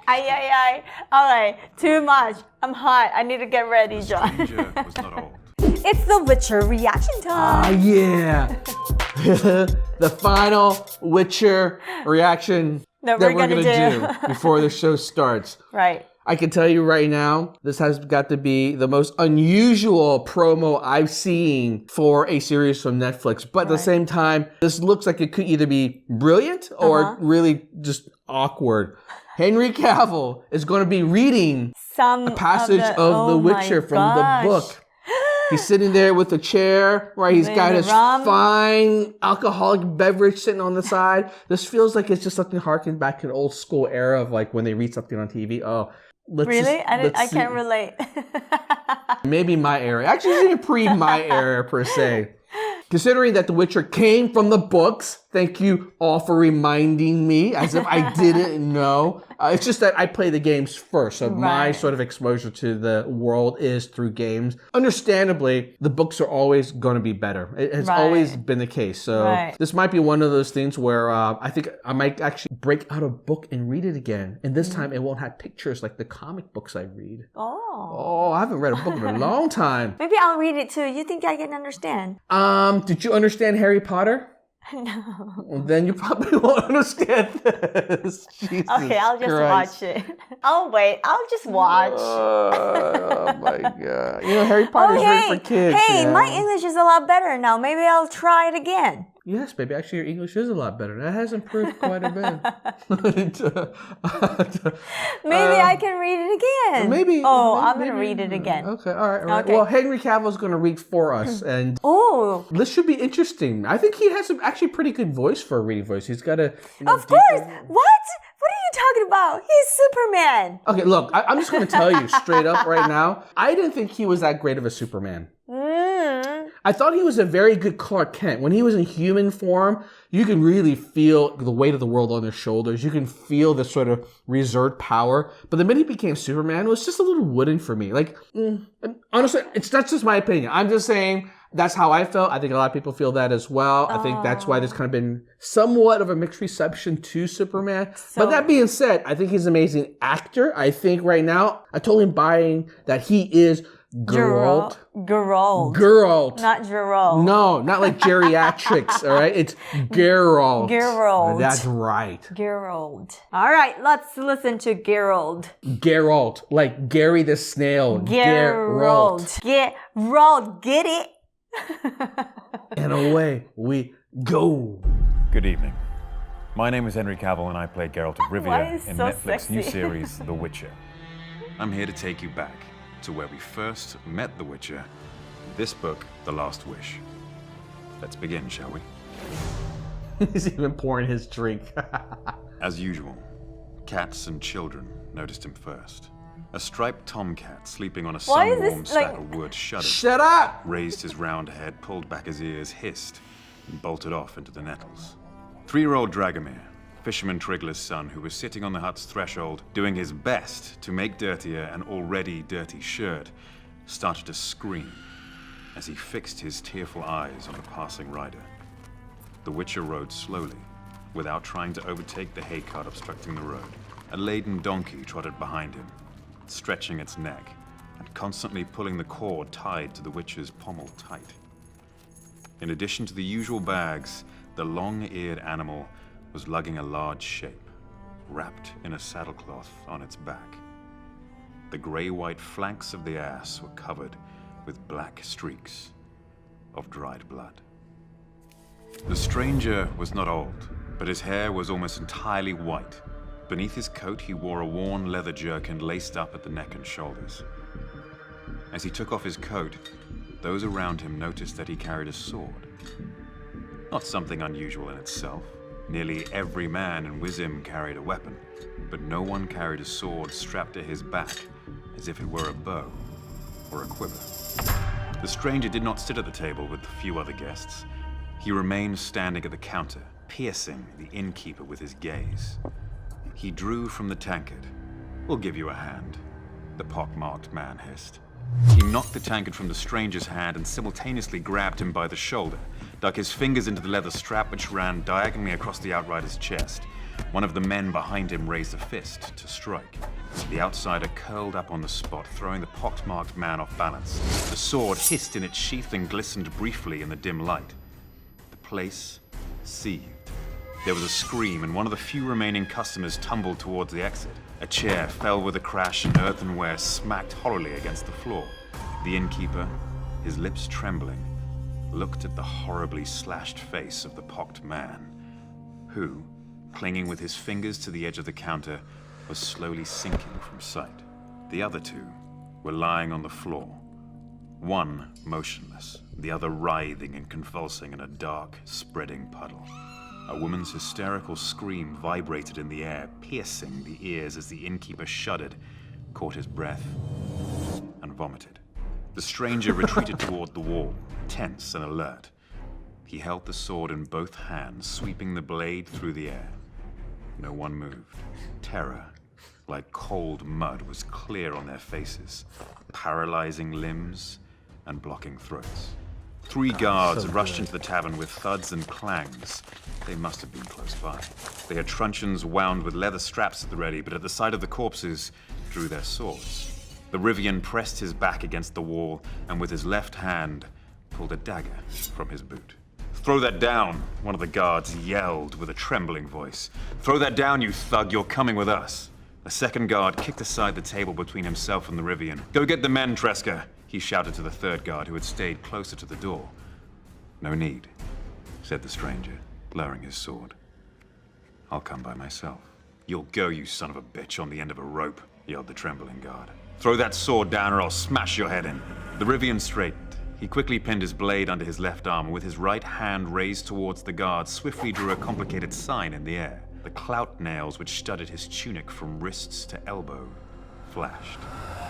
Ay. Okay, too much. I'm hot. I need to get ready, John. The stranger was not old. It's the Witcher reaction time. Yeah. The final Witcher reaction That that we're we're gonna gonna do. do before the show starts. Right. I can tell you right now, this has got to be the most unusual promo I've seen for a series from Netflix. But at the same time, this looks like it could either be brilliant or really just awkward. Henry Cavill is going to be reading a passage of The Witcher from the book. He's sitting there with a chair, right? He's got his fine alcoholic beverage sitting on the side. This feels like it's just something harking back to an old school era of like when they read something on TV. Oh, Really? I can't relate. Maybe my era. Actually, it's even pre my era per se. Considering that The Witcher came from the books, thank you all for reminding me, as if I didn't know. It's just that I play the games first, so my sort of exposure to the world is through games. Understandably, the books are always going to be better. It has always been the case. So this might be one of those things where I think I might actually break out a book and read it again. And this time it won't have pictures like the comic books I read. Oh, I haven't read a book in a long time. Maybe I'll read it too. You think I can understand? Did you understand Harry Potter? No. Well, then you probably won't understand this. Jesus Okay, I'll just Christ. watch it. I'll wait. I'll just watch. Oh my God. You know, Harry Potter is written for kids. Hey, my English is a lot better now. Maybe I'll try it again. Yes, baby. Actually, your English is a lot better. That has improved quite a bit. Maybe I can read it again. Maybe. I'm going to read it again. Okay, all right. Okay. Well, Henry Cavill is going to read for us. And this should be interesting. I think he has some actually pretty good voice for a reading voice. He's got a... Of course. What? What are you talking about? He's Superman. Okay, look, I'm just going to tell you straight up right now. I didn't think he was that great of a Superman. I thought he was a very good Clark Kent. When he was in human form, you can really feel the weight of the world on his shoulders. You can feel the sort of reserved power. But the minute he became Superman, it was just a little wooden for me. Like, honestly, that's just my opinion. I'm just saying that's how I felt. I think a lot of people feel that as well. I think that's why there's kind of been somewhat of a mixed reception to Superman. But that being said, I think he's an amazing actor. I think right now, I'm totally buying that he is Geralt. Not Geralt. No, not like geriatrics, all right? It's Geralt. Geralt. That's right. Geralt. All right, let's listen to Geralt. Geralt, like Gary the Snail. Geralt. Geralt, get it? And away we go. Good evening. My name is Henry Cavill and I play Geralt of Rivia in so Netflix's new sexy? series, The Witcher. I'm here to take you back to where we first met The Witcher, this book, The Last Wish. Let's begin, shall we? He's even pouring his drink. As usual, cats and children noticed him first. A striped tomcat sleeping on a sun-warmed stack of wood shuddered. Shut up! Raised his round head, pulled back his ears, hissed, and bolted off into the nettles. 3-year-old Dragomir, Fisherman Trigla's son, who was sitting on the hut's threshold, doing his best to make dirtier an already dirty shirt, started to scream as he fixed his tearful eyes on the passing rider. The Witcher rode slowly, without trying to overtake the hay cart obstructing the road. A laden donkey trotted behind him, stretching its neck and constantly pulling the cord tied to the Witcher's pommel tight. In addition to the usual bags, the long-eared animal was lugging a large shape, wrapped in a saddlecloth on its back. The gray-white flanks of the ass were covered with black streaks of dried blood. The stranger was not old, but his hair was almost entirely white. Beneath his coat, he wore a worn leather jerkin laced up at the neck and shoulders. As he took off his coat, those around him noticed that he carried a sword. Not something unusual in itself. Nearly every man in Wizim carried a weapon, but no one carried a sword strapped to his back as if it were a bow or a quiver. The stranger did not sit at the table with the few other guests. He remained standing at the counter, piercing the innkeeper with his gaze. He drew from the tankard. "We'll give you a hand," the pockmarked man hissed. He knocked the tankard from the stranger's hand and simultaneously grabbed him by the shoulder, dug his fingers into the leather strap which ran diagonally across the outrider's chest. one of the men behind him raised a fist to strike. The outsider curled up on the spot, throwing the pockmarked man off balance. The sword hissed in its sheath and glistened briefly in the dim light. The place seethed. There was a scream, and one of the few remaining customers tumbled towards the exit. A chair fell with a crash, and earthenware smacked horribly against the floor. The innkeeper, his lips trembling, looked at the horribly slashed face of the pocked man, who, clinging with his fingers to the edge of the counter, was slowly sinking from sight. The other two were lying on the floor, one motionless, the other writhing and convulsing in a dark, spreading puddle. A woman's hysterical scream vibrated in the air, piercing the ears as the innkeeper shuddered, caught his breath, and vomited. The stranger retreated toward the wall, tense and alert. He held the sword in both hands, sweeping the blade through the air. No one moved. Terror, like cold mud, was clear on their faces, paralyzing limbs and blocking throats. 3 guards rushed into the tavern with thuds and clangs. They must have been close by. They had truncheons wound with leather straps at the ready, but at the sight of the corpses, drew their swords. The Rivian pressed his back against the wall, and with his left hand, pulled a dagger from his boot. "Throw that down," one of the guards yelled with a trembling voice. "Throw that down, you thug, you're coming with us." A second guard kicked aside the table between himself and the Rivian. "Go get the men, Tresca," he shouted to the third guard, who had stayed closer to the door. "No need," said the stranger, lowering his sword. "I'll come by myself." "You'll go, you son of a bitch, on the end of a rope," yelled the trembling guard. "Throw that sword down or I'll smash your head in." The Rivian straightened. He quickly pinned his blade under his left arm, and with his right hand raised towards the guard, swiftly drew a complicated sign in the air. The clout nails which studded his tunic from wrists to elbow flashed.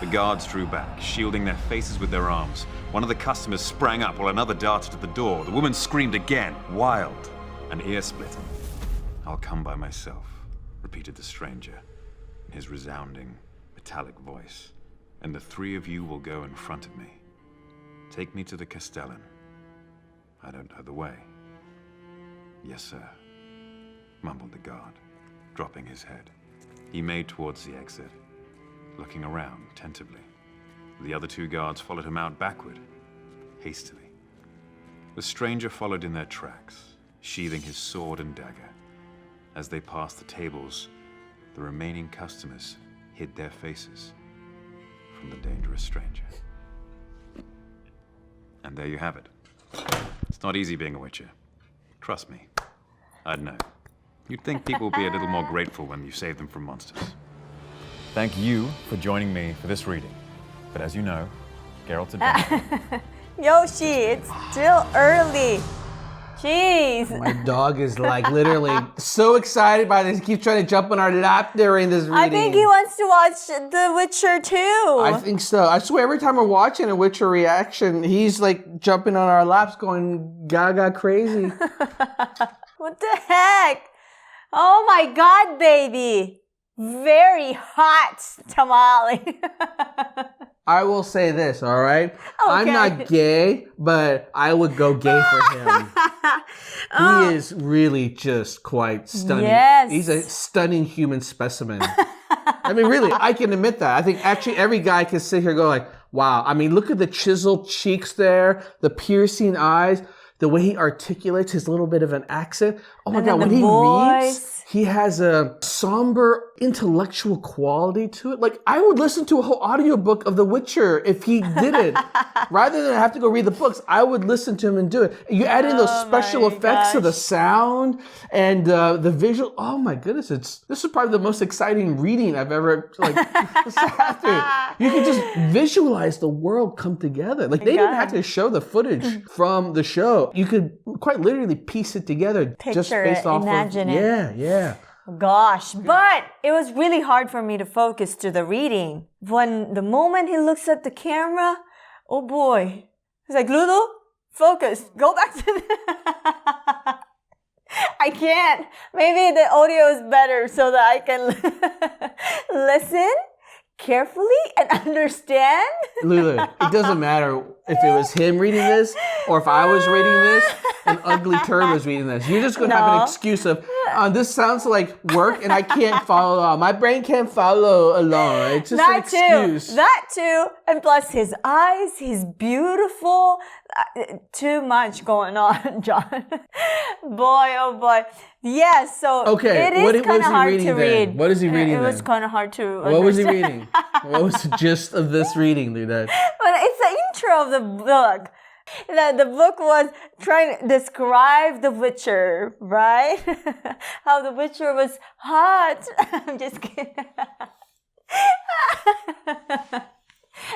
The guards drew back, shielding their faces with their arms. One of the customers sprang up while another darted at the door. The woman screamed again, wild and ear-splitting. "I'll come by myself," repeated the stranger in his resounding, metallic voice. "And the 3 of you will go in front of me. Take me to the Castellan. I don't know the way." "Yes, sir," mumbled the guard, dropping his head. He made towards the exit, looking around tentatively. The other 2 guards followed him out backward, hastily. The stranger followed in their tracks, sheathing his sword and dagger. As they passed the tables, the remaining customers hid their faces from the dangerous stranger. And there you have it. It's not easy being a witcher. Trust me, I'd know. You'd think people would be a little more grateful when you save them from monsters. Thank you for joining me for this reading. But as you know, Geralt's adventure. Yoshi, it's still early. Jeez. My dog is like literally so excited by this. He keeps trying to jump on our lap during this reading. I think he wants to watch The Witcher too. I think so. I swear every time we're watching a Witcher reaction, he's like jumping on our laps going gaga crazy. What the heck? Oh my God, baby. Very hot tamale. I will say this, all right? Okay. I'm not gay, but I would go gay for him. He is really just quite stunning. Yes. He's a stunning human specimen. I mean, really, I can admit that. I think actually every guy can sit here and go like, wow. I mean, look at the chiseled cheeks there, the piercing eyes, the way he articulates his little bit of an accent. Oh my God, when he reads, he has a somber intellectual quality to it. Like, I would listen to a whole audiobook of The Witcher if he did it. Rather than have to go read the books, I would listen to him and do it. You add in those special effects of the sound and the visual. Oh my goodness, this is probably the most exciting reading I've ever sat through. You can just visualize the world come together. Like, they didn't have to show the footage from the show. You could quite literally piece it together. Picture just based it, off imagine of, it. Yeah. Gosh, but it was really hard for me to focus to the reading. When the moment he looks at the camera, oh boy. He's like, Ludo, focus. Go back to the... I can't. Maybe the audio is better so that I can listen carefully and understand. Lulu, it doesn't matter if it was him reading this or if I was reading this, an ugly turd was reading this. You're just going to have an excuse of, this sounds like work and I can't follow along. My brain can't follow along. It's just an excuse. That too. And plus his eyes, he's beautiful. Too much going on, John. Boy, oh boy. Yes, so okay, it is kind of hard to read. What is he reading It then? was kind of hard to understand. What was he reading? What was the gist of this reading, Luda? But it's the intro of the book. The book was trying to describe The Witcher, right? How The Witcher was hot. I'm just kidding.